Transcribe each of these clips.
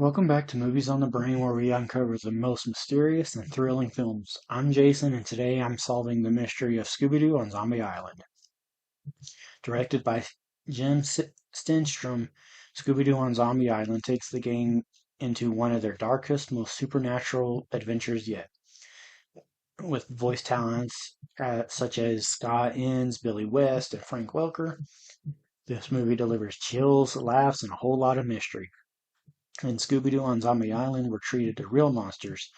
Welcome back to Movies on the Brain, where we uncover the most mysterious and thrilling films. I'm Jason, and today I'm solving the mystery of Scooby-Doo on Zombie Island. Directed by Jim Stenstrom, Scooby-Doo on Zombie Island takes the gang into one of their darkest, most supernatural adventures yet. With voice talents such as Scott Innes, Billy West, and Frank Welker, this movie delivers chills, laughs, and a whole lot of mystery. In Scooby-Doo on Zombie Island, we're treated to real monsters,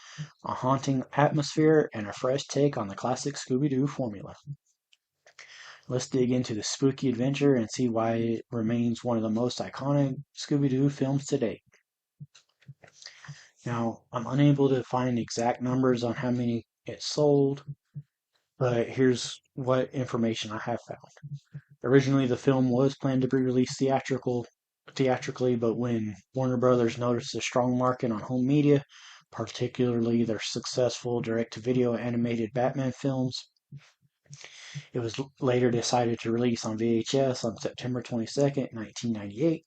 a haunting atmosphere, and a fresh take on the classic Scooby-Doo formula. Let's dig into the spooky adventure and see why it remains one of the most iconic Scooby-Doo films to date. Now, I'm unable to find exact numbers on how many it sold, but here's what information I have found. Originally, the film was planned to be released theatrically, but when Warner Brothers noticed a strong market on home media, particularly their successful direct-to-video animated Batman films, it was later decided to release on VHS on September 22nd, 1998.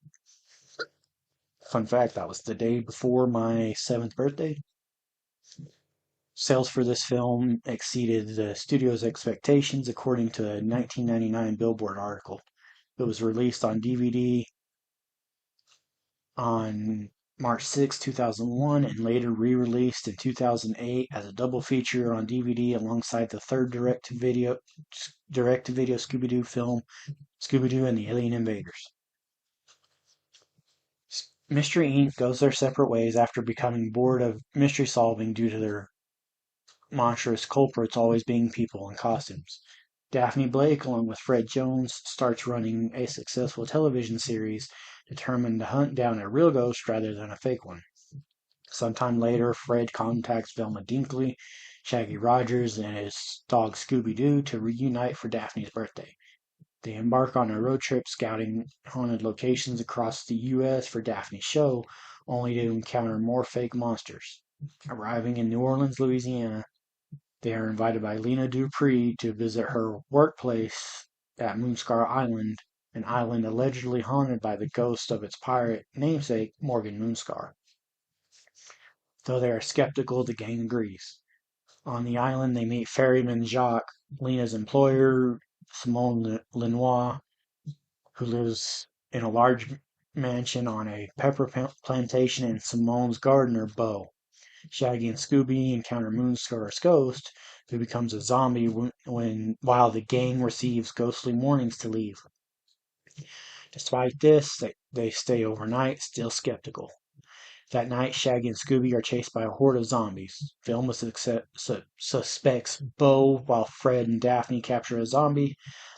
Fun fact, that was the day before my 7th birthday. Sales for this film exceeded the studio's expectations, according to a 1999 Billboard article. It was released on DVD on March 6, 2001, and later re-released in 2008 as a double feature on DVD alongside the third direct-to-video Scooby-Doo film, Scooby-Doo and the Alien Invaders. Mystery Inc. goes their separate ways after becoming bored of mystery solving due to their monstrous culprits always being people in costumes. Daphne Blake, along with Fred Jones, starts running a successful television series determined to hunt down a real ghost rather than a fake one. Sometime later, Fred contacts Velma Dinkley, Shaggy Rogers, and his dog Scooby-Doo to reunite for Daphne's birthday. They embark on a road trip scouting haunted locations across the U.S. for Daphne's show, only to encounter more fake monsters. Arriving in New Orleans, Louisiana, they are invited by Lena Dupree to visit her workplace at Moonscar Island, an island allegedly haunted by the ghost of its pirate namesake, Morgan Moonscar. Though they are skeptical, the gang agrees. On the island, they meet ferryman Jacques, Lena's employer, Simone Lenoir, who lives in a large mansion on a pepper plantation, and Simone's gardener, Bo. Shaggy and Scooby encounter Moonscar's ghost, who becomes a zombie while the gang receives ghostly warnings to leave. Despite this, they stay overnight, still skeptical. That night, Shaggy and Scooby are chased by a horde of zombies. Velma suspects Bo, while Fred and Daphne capture a zombie,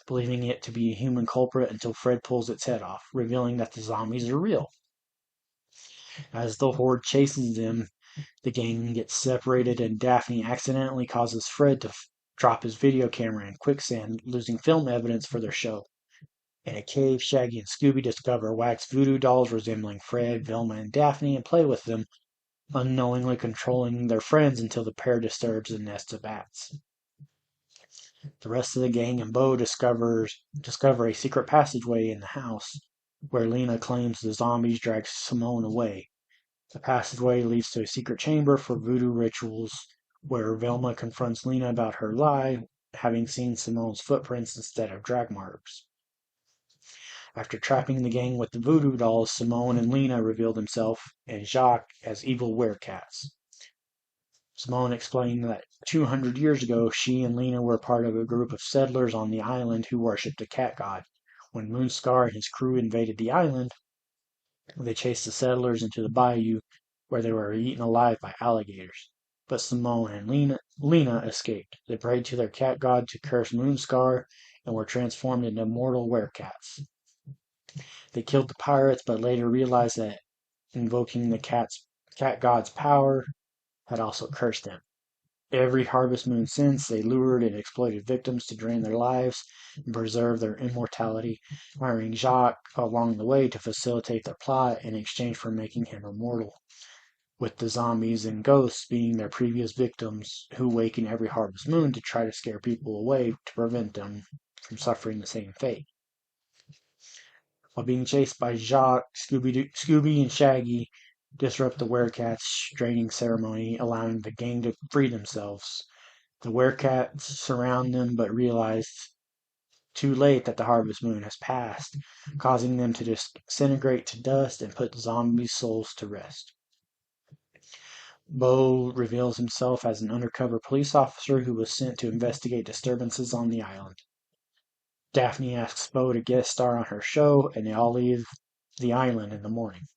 believing it to be a human culprit until Fred pulls its head off, revealing that the zombies are real. As the horde chases them, the gang gets separated, and Daphne accidentally causes Fred to drop his video camera in quicksand, losing film evidence for their show. In a cave, Shaggy and Scooby discover wax voodoo dolls resembling Fred, Velma, and Daphne and play with them, unknowingly controlling their friends until the pair disturbs a nest of bats. The rest of the gang and Bo discover a secret passageway in the house, where Lena claims the zombies drag Simone away. The passageway leads to a secret chamber for voodoo rituals, where Velma confronts Lena about her lie, having seen Simone's footprints instead of drag marks. After trapping the gang with the voodoo dolls, Simone and Lena reveal themselves and Jacques as evil werecats. Simone explained that 200 years ago, she and Lena were part of a group of settlers on the island who worshipped a cat god. When Moonscar and his crew invaded the island, they chased the settlers into the bayou, where they were eaten alive by alligators. But Simone and Lena escaped. They prayed to their cat god to curse Moonscar and were transformed into mortal werecats. They killed the pirates, but later realized that invoking the cat god's power had also cursed them. Every harvest moon since, they lured and exploited victims to drain their lives and preserve their immortality, hiring Jacques along the way to facilitate their plot in exchange for making him immortal, with the zombies and ghosts being their previous victims who waken every harvest moon to try to scare people away to prevent them from suffering the same fate. While being chased by Jacques, Scooby and Shaggy disrupt the Werecats' draining ceremony, allowing the gang to free themselves. The Werecats surround them but realize too late that the harvest moon has passed, causing them to disintegrate to dust and put zombie souls to rest. Bo reveals himself as an undercover police officer who was sent to investigate disturbances on the island. Daphne asks Bo to guest star on her show, and they all leave the island in the morning.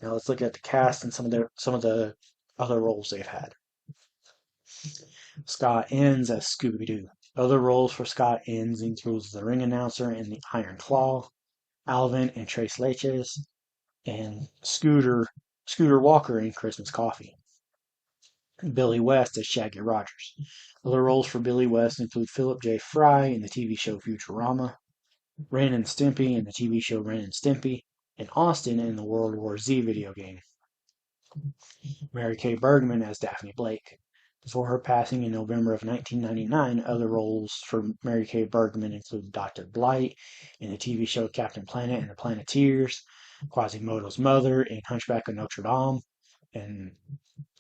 Now let's look at the cast and some of the other roles they've had. Scott Innes as Scooby-Doo. Other roles for Scott Innes includes the ring announcer in the Iron Claw, Alvin and Trace Leches, and Scooter Walker in Christmas Coffee. Billy West as Shaggy Rogers. Other roles for Billy West include Philip J. Fry in the TV show Futurama, Ren and Stimpy in the TV show Ren and Stimpy, and Austin in the World War Z video game. Mary Kay Bergman as Daphne Blake. Before her passing in November of 1999, other roles for Mary Kay Bergman include Dr. Blight in the TV show Captain Planet and the Planeteers, Quasimodo's mother in Hunchback of Notre Dame, and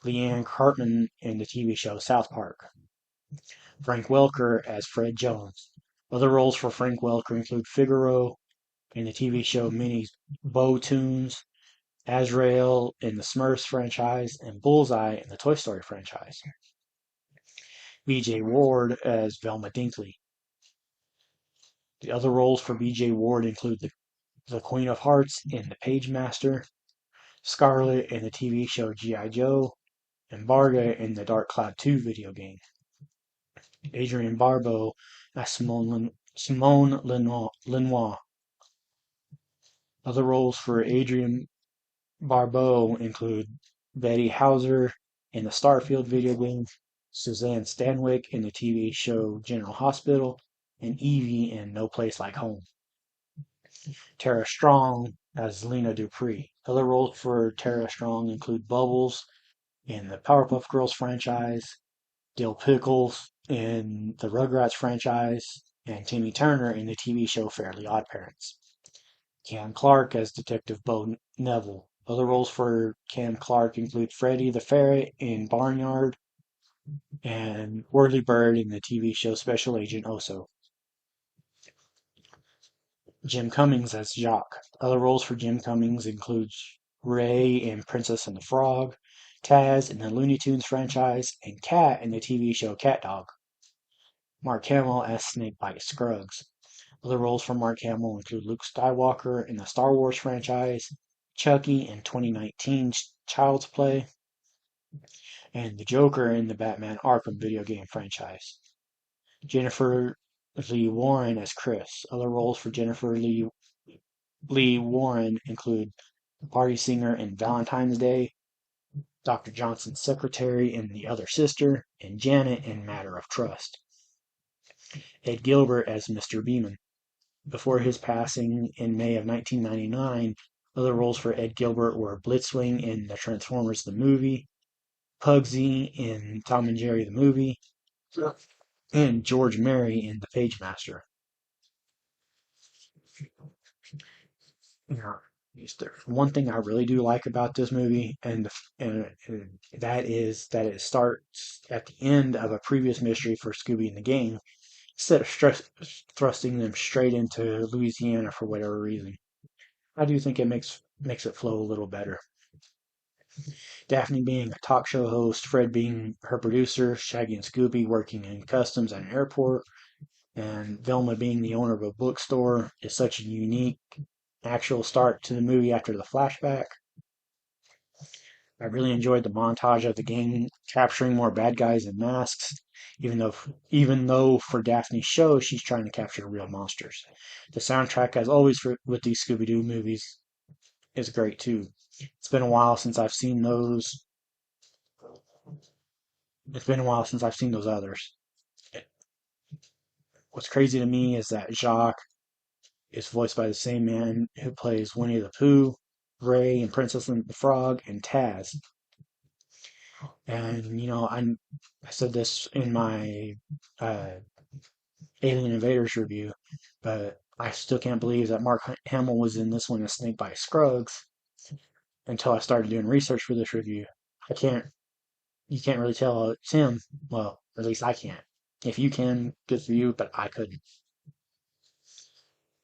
Leanne Cartman in the TV show South Park. Frank Welker as Fred Jones. Other roles for Frank Welker include Figaro in the TV show Mini Bow Tunes, Azrael in the Smurfs franchise, and Bullseye in the Toy Story franchise. B.J. Ward as Velma Dinkley. The other roles for B.J. Ward include the Queen of Hearts in The Page Master, Scarlet in the TV show G.I. Joe, and Varga in the Dark Cloud 2 video game. Adrienne Barbeau as Simone Lenoir. Other roles for Adrienne Barbeau include Betty Hauser in the Starfield video game, Suzanne Stanwyck in the TV show General Hospital, and Evie in No Place Like Home. Tara Strong as Lena Dupree. Other roles for Tara Strong include Bubbles in the Powerpuff Girls franchise, Dill Pickles in the Rugrats franchise, and Timmy Turner in the TV show Fairly Odd Parents. Cam Clark as Detective Bo Neville. Other roles for Cam Clark include Freddy the Ferret in Barnyard and Whirly Bird in the TV show Special Agent Oso. Jim Cummings as Jock. Other roles for Jim Cummings include Ray in Princess and the Frog, Taz in the Looney Tunes franchise, and Cat in the TV show Cat Dog. Mark Hamill as Snakebite Scruggs. Other roles for Mark Hamill include Luke Skywalker in the Star Wars franchise, Chucky in 2019 Child's Play, and the Joker in the Batman Arkham video game franchise. Jennifer Lee Warren as Chris. Other roles for Jennifer Lee Warren include the party singer in Valentine's Day, Dr. Johnson's secretary in The Other Sister, and Janet in Matter of Trust. Ed Gilbert as Mr. Beeman. Before his passing in May of 1999, other roles for Ed Gilbert were Blitzwing in the Transformers the movie, Pugsy in Tom and Jerry the movie, and George Merry in The Page Master. Now, there's one thing I really do like about this movie, and that is that it starts at the end of a previous mystery for Scooby and the gang, instead of thrusting them straight into Louisiana for whatever reason. I do think it makes it flow a little better. Daphne being a talk show host, Fred being her producer, Shaggy and Scooby working in customs at an airport, and Velma being the owner of a bookstore is such a unique actual start to the movie after the flashback. I really enjoyed the montage of the gang capturing more bad guys in masks, even though for Daphne's show she's trying to capture real monsters. The soundtrack, as always with these Scooby-Doo movies, is great too. It's been a while since I've seen those. It's been a while since I've seen those others. What's crazy to me is that Jacques is voiced by the same man who plays Winnie the Pooh, Ray and Princess and the Frog, and Taz. And I said this in my Alien Invaders review, but I still can't believe that Mark Hamill was in this one as Snakebite Scruggs. until I started doing research for this review. I can't, you can't really tell it's him. Well, at least I can't. If you can, good for you, but I couldn't.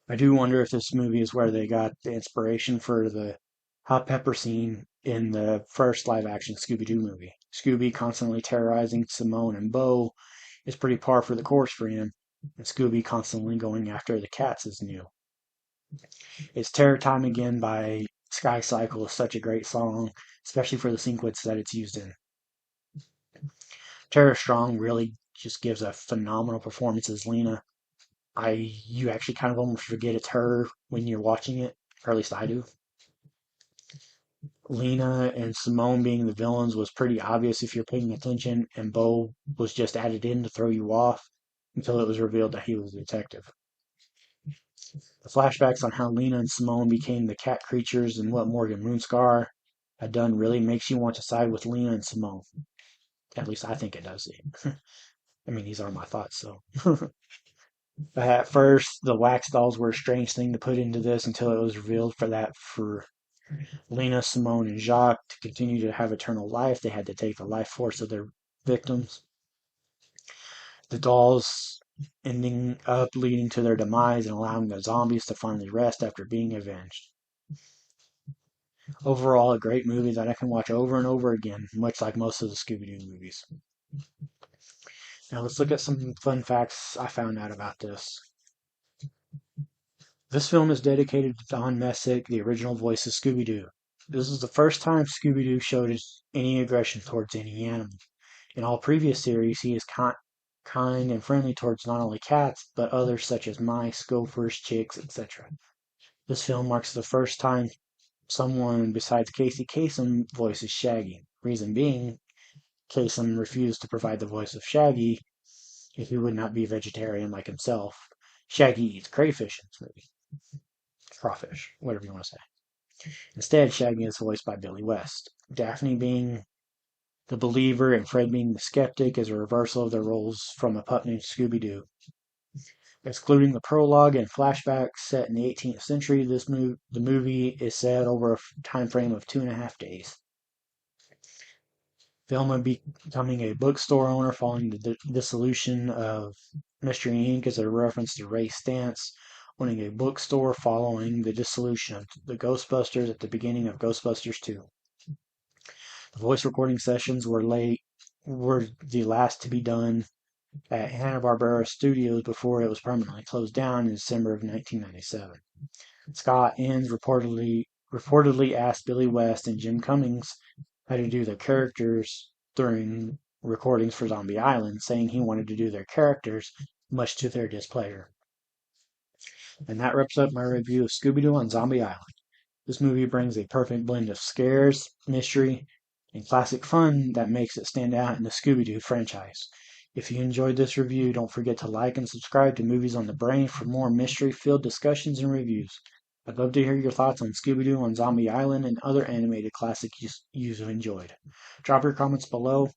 I do wonder if this movie is where they got the inspiration for the hot pepper scene in the first live action Scooby-Doo movie. Scooby constantly terrorizing Simone and Bo is pretty par for the course for him, and Scooby constantly going after the cats is new. It's Terror Time Again by Sky Cycle is such a great song, especially for the sequence that it's used in. Tara Strong really just gives a phenomenal performance as Lena. You actually kind of almost forget it's her when you're watching it, or at least I do. Lena and Simone being the villains was pretty obvious if you're paying attention, and Bo was just added in to throw you off until it was revealed that he was a detective. The flashbacks on how Lena and Simone became the cat creatures and what Morgan Moonscar had done really makes you want to side with Lena and Simone. At least I think it does. I mean, these are my thoughts, so. At first, the wax dolls were a strange thing to put into this until it was revealed for Lena, Simone, and Jacques to continue to have eternal life, they had to take the life force of their victims. The dolls ending up leading to their demise and allowing the zombies to finally rest after being avenged. Overall, a great movie that I can watch over and over again, much like most of the Scooby-Doo movies. Now let's look at some fun facts I found out about this. This film is dedicated to Don Messick, the original voice of Scooby-Doo. This is the first time Scooby-Doo showed any aggression towards any animal. In all previous series, he is kind and friendly towards not only cats, but others such as mice, gophers, chicks, etc. This film marks the first time someone besides Casey Kasem voices Shaggy. Reason being, Kasem refused to provide the voice of Shaggy if he would not be a vegetarian like himself. Shaggy eats crayfish in this movie. Crawfish, whatever you want to say. Instead, Shaggy is voiced by Billy West. Daphne being the believer and Fred being the skeptic is a reversal of their roles from A Pup Named Scooby-Doo. Excluding the prologue and flashbacks set in the 18th century, the movie is set over a time frame of 2.5 days. Velma becoming a bookstore owner following the dissolution of Mystery Inc. is a reference to Ray Stantz owning a bookstore following the dissolution of the Ghostbusters at the beginning of Ghostbusters 2. The voice recording sessions were the last to be done at Hanna-Barbera Studios before it was permanently closed down in December of 1997. Scott Innes reportedly asked Billy West and Jim Cummings how to do their characters during recordings for Zombie Island, saying he wanted to do their characters, much to their displeasure. And that wraps up my review of Scooby-Doo on Zombie Island. This movie brings a perfect blend of scares, mystery, and classic fun that makes it stand out in the Scooby-Doo franchise. If you enjoyed this review, don't forget to like and subscribe to Movies on the Brain for more mystery-filled discussions and reviews. I'd love to hear your thoughts on Scooby-Doo on Zombie Island and other animated classics you've enjoyed. Drop your comments below.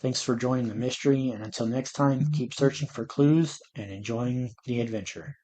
Thanks for joining the mystery, and until next time, keep searching for clues and enjoying the adventure.